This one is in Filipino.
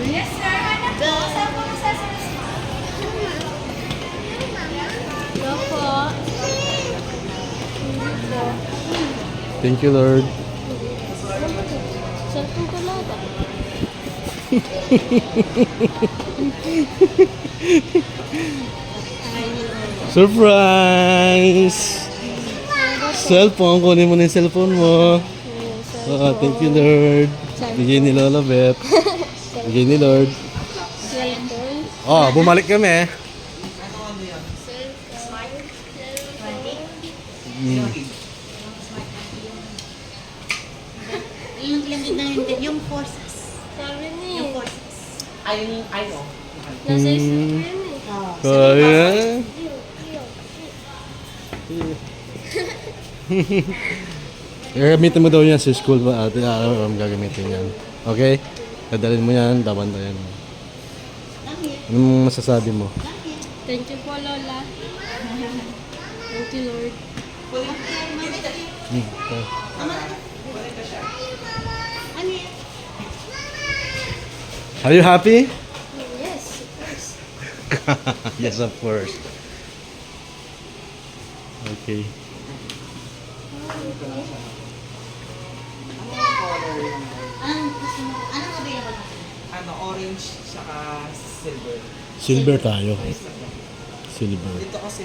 Yes, sir. Ano po? Saan po accessories mo? Ito po. Thank you, Lord. Cellphone ko lang. Surprise! Cellphone, kunin mo na yung cellphone mo. Thank you, Lord. Bigay ni Lola Beth. Bigay ni Lord. Cellphone. Bumalik kami. Yung forces. Sabi ni. Yung forces. Nasa isip ko yun eh. Kaya. Gagamitin mo daw yan sa school ba? Ate, gagamitin yan. Okay? Dadalhin mo yan, dabantayan mo. Anong masasabi mo? Thank you po, Lola. Thank you, Lord. Are you happy? Yes, of course. Yes, of course. Okay. Anong available natin? Orange saka silver. Silver tayo. Silver. Dito kasi